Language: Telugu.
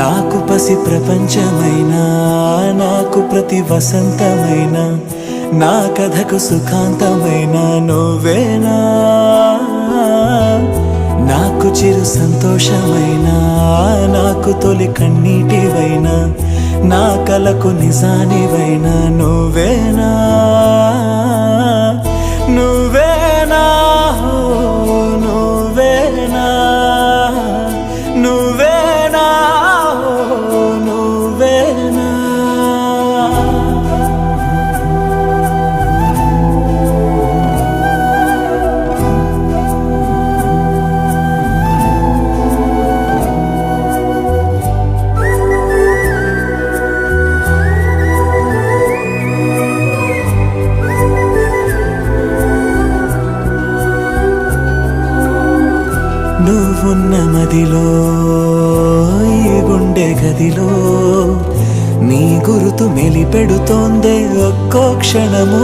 నాకు పసి ప్రపంచమైనా నాకు ప్రతి వసంతమైన నా కథకు సుఖాంతమైన నువ్వేనా నాకు చిరు సంతోషమైనా నాకు తొలి కన్నీటివైనా నా కలకు నిజానివైనా నువ్వేనా నువ్వేనా నువ్వేనా నువ్వేనా నువ్వేనా నువ్వున్న మదిలో ఈ గుండె గదిలో నీ గురుతు మెలిపెడుతోందే ఒక్కో క్షణమో.